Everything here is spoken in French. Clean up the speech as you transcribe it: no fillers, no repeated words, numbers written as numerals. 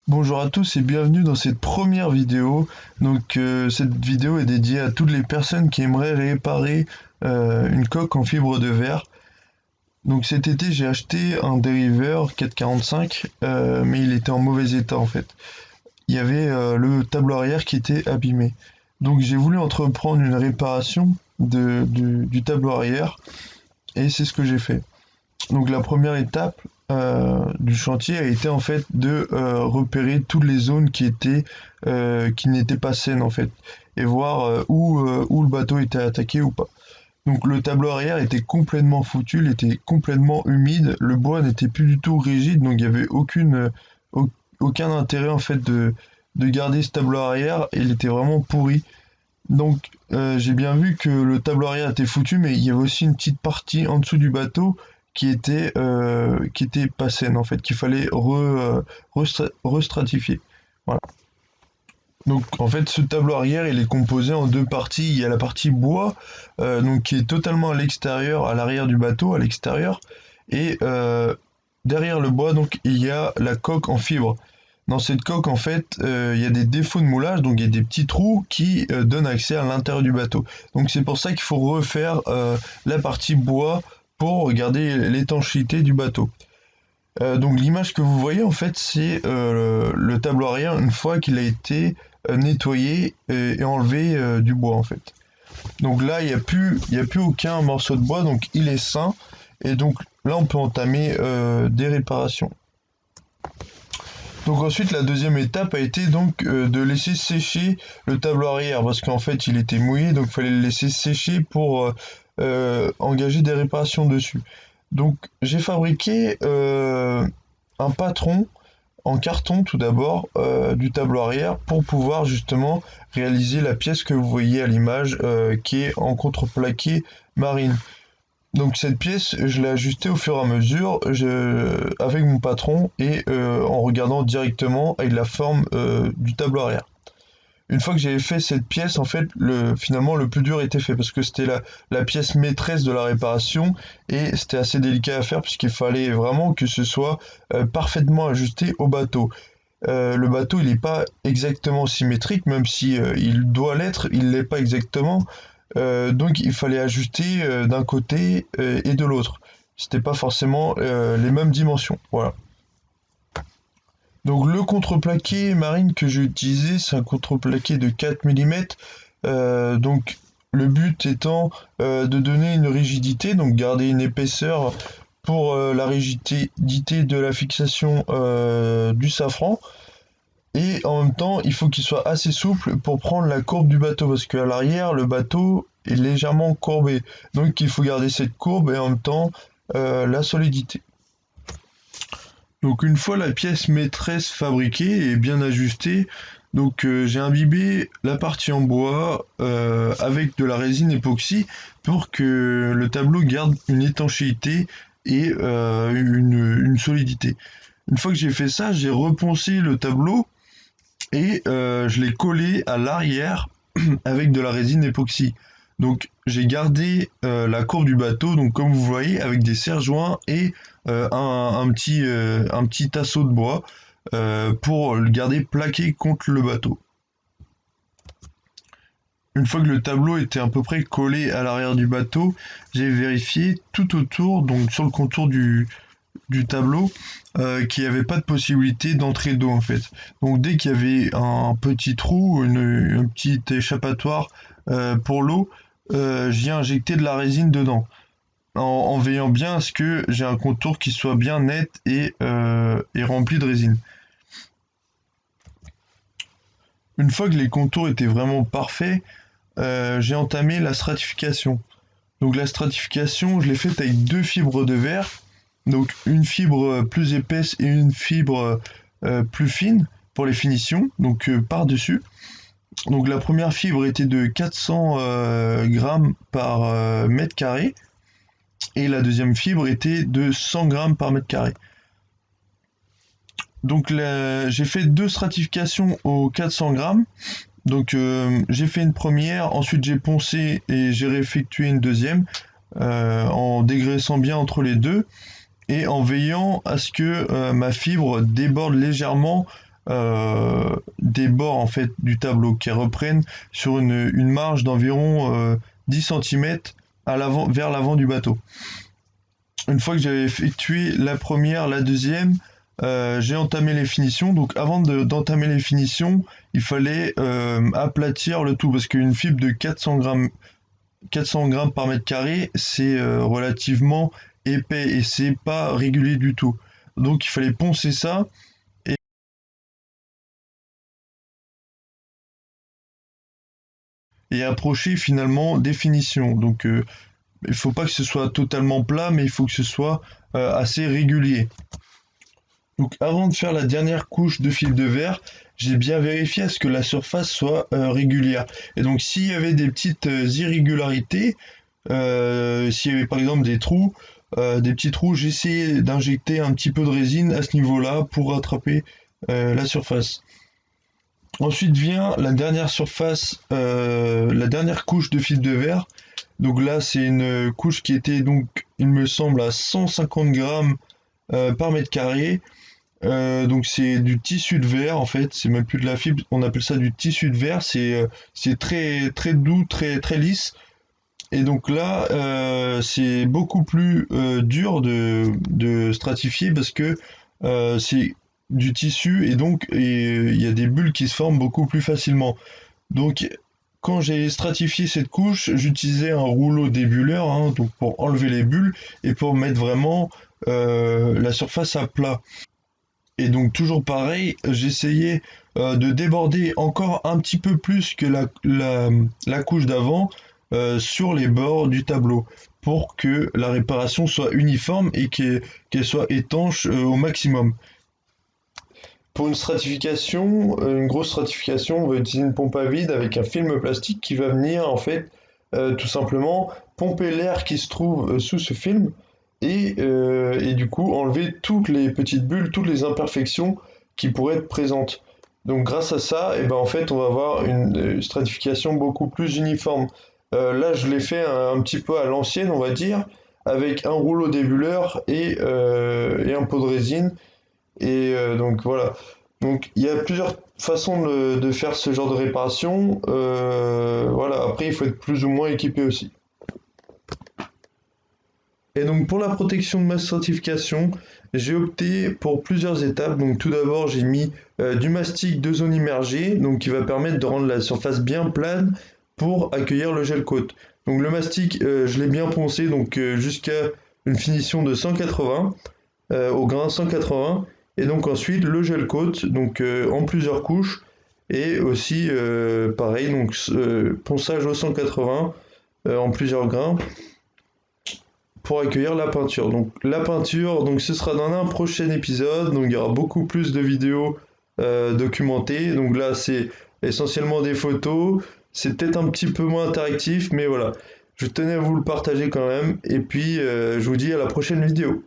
Bonjour à tous et bienvenue dans cette première vidéo. Cette vidéo est dédiée à toutes les personnes qui aimeraient réparer une coque en fibre de verre. Donc cet été j'ai acheté un dériveur 445 mais il était en mauvais état en fait. Il y avait le tableau arrière qui était abîmé. Donc j'ai voulu entreprendre une réparation du tableau arrière et c'est ce que j'ai fait. Donc la première étape du chantier a été en fait de repérer toutes les zones qui n'étaient pas saines en fait et voir où le bateau était attaqué ou pas. Donc le tableau arrière était complètement foutu, il était complètement humide, le bois n'était plus du tout rigide, donc il n'y avait aucun intérêt en fait de garder ce tableau arrière, il était vraiment pourri. Donc j'ai bien vu que le tableau arrière était foutu, mais il y avait aussi une petite partie en dessous du bateau qui était pas saine en fait, qu'il fallait restratifier. Voilà. Donc en fait ce tableau arrière il est composé en deux parties. Il y a la partie bois donc qui est totalement à l'extérieur, à l'arrière du bateau, à l'extérieur, et derrière le bois donc il y a la coque en fibre. Dans cette coque, en fait, il y a des défauts de moulage, donc il y a des petits trous qui donnent accès à l'intérieur du bateau. Donc c'est pour ça qu'il faut refaire la partie bois pour garder l'étanchéité du bateau. Donc l'image que vous voyez, en fait, c'est le tableau arrière une fois qu'il a été nettoyé et enlevé du bois, en fait. Donc là, il y a plus aucun morceau de bois, donc il est sain. Et donc là, on peut entamer des réparations. Donc ensuite, la deuxième étape a été donc de laisser sécher le tableau arrière parce qu'en fait, il était mouillé, donc il fallait le laisser sécher pour engager des réparations dessus. Donc j'ai fabriqué un patron en carton tout d'abord du tableau arrière pour pouvoir justement réaliser la pièce que vous voyez à l'image qui est en contreplaqué marine. Donc cette pièce, je l'ai ajustée au fur et à mesure avec mon patron et en regardant directement avec la forme du tableau arrière. Une fois que j'avais fait cette pièce, en fait, finalement le plus dur était fait parce que c'était la pièce maîtresse de la réparation et c'était assez délicat à faire puisqu'il fallait vraiment que ce soit parfaitement ajusté au bateau. Le bateau, il n'est pas exactement symétrique, même si il doit l'être, il l'est pas exactement. Donc il fallait ajuster d'un côté et de l'autre. C'était pas forcément les mêmes dimensions. Voilà. Donc le contreplaqué marine que j'ai utilisé, c'est un contreplaqué de 4 mm. Donc le but étant de donner une rigidité, donc garder une épaisseur pour la rigidité de la fixation du safran. Et en même temps, il faut qu'il soit assez souple pour prendre la courbe du bateau, parce qu'à l'arrière, le bateau est légèrement courbé. Donc il faut garder cette courbe et en même temps la solidité. Donc une fois la pièce maîtresse fabriquée et bien ajustée, donc j'ai imbibé la partie en bois avec de la résine époxy pour que le tableau garde une étanchéité et une solidité. Une fois que j'ai fait ça, j'ai reponcé le tableau et je l'ai collé à l'arrière avec de la résine époxy. Donc j'ai gardé la courbe du bateau, donc comme vous voyez, avec des serre-joints et un petit tasseau de bois pour le garder plaqué contre le bateau. Une fois que le tableau était à peu près collé à l'arrière du bateau, j'ai vérifié tout autour, donc sur le contour du tableau qu'il n'y avait pas de possibilité d'entrée d'eau en fait. Donc dès qu'il y avait un petit trou, un petit échappatoire pour l'eau, j'y ai injecté de la résine dedans, en veillant bien à ce que j'ai un contour qui soit bien net et rempli de résine. Une fois que les contours étaient vraiment parfaits, j'ai entamé la stratification. Donc la stratification, je l'ai faite avec deux fibres de verre, donc une fibre plus épaisse et une fibre plus fine pour les finitions, donc par-dessus. Donc la première fibre était de 400 grammes par mètre carré et la deuxième fibre était de 100 grammes par mètre carré. Donc j'ai fait deux stratifications aux 400 grammes. Donc j'ai fait une première, ensuite j'ai poncé et j'ai réeffectué une deuxième en dégraissant bien entre les deux et en veillant à ce que ma fibre déborde légèrement des bords en fait du tableau qui reprennent sur une marge d'environ 10 cm vers l'avant du bateau. Une fois que j'avais effectué la première, la deuxième, j'ai entamé les finitions. Donc avant d'entamer les finitions, il fallait aplatir le tout parce qu'une fibre de 400 grammes par mètre carré, c'est relativement épais et c'est pas régulier du tout. Donc il fallait poncer ça et approcher finalement des finitions. Donc il faut pas que ce soit totalement plat, mais il faut que ce soit assez régulier. Donc avant de faire la dernière couche de fil de verre, j'ai bien vérifié à ce que la surface soit régulière. Et donc s'il y avait des petites irrégularités, s'il y avait par exemple des petits trous, j'ai essayé d'injecter un petit peu de résine à ce niveau-là pour rattraper la surface. Ensuite vient la dernière surface, la dernière couche de fil de verre. Donc là c'est une couche qui était donc, il me semble, à 150 grammes par mètre carré. Donc c'est du tissu de verre en fait, c'est même plus de la fibre, on appelle ça du tissu de verre, c'est très très doux, très très lisse. Et donc là c'est beaucoup plus dur de stratifier parce que c'est du tissu et donc il y a des bulles qui se forment beaucoup plus facilement. Donc quand j'ai stratifié cette couche, j'utilisais un rouleau débuleur hein, donc pour enlever les bulles et pour mettre vraiment la surface à plat. Et donc toujours pareil, j'essayais de déborder encore un petit peu plus que la couche d'avant sur les bords du tableau pour que la réparation soit uniforme et qu'elle soit étanche au maximum. Pour une stratification, une grosse stratification, on va utiliser une pompe à vide avec un film plastique qui va venir en fait tout simplement pomper l'air qui se trouve sous ce film et du coup enlever toutes les petites bulles, toutes les imperfections qui pourraient être présentes. Donc grâce à ça, et ben, en fait on va avoir une stratification beaucoup plus uniforme. Là je l'ai fait un petit peu à l'ancienne on va dire, avec un rouleau débuleur et un pot de résine. Donc voilà. Donc il y a plusieurs façons de faire ce genre de réparation. Voilà. Après il faut être plus ou moins équipé aussi. Et donc pour la protection de ma certification, j'ai opté pour plusieurs étapes. Donc tout d'abord j'ai mis du mastic de zone immergée, donc qui va permettre de rendre la surface bien plane pour accueillir le gel coat. Donc le mastic, je l'ai bien poncé donc jusqu'à une finition de 180 au grain 180 et donc ensuite le gel coat donc en plusieurs couches et aussi pareil donc ponçage au 180 en plusieurs grains pour accueillir la peinture. Donc la peinture, donc ce sera dans un prochain épisode, donc il y aura beaucoup plus de vidéos documentées. Donc là c'est essentiellement des photos, c'est peut-être un petit peu moins interactif, mais voilà, je tenais à vous le partager quand même. Et puis je vous dis à la prochaine vidéo.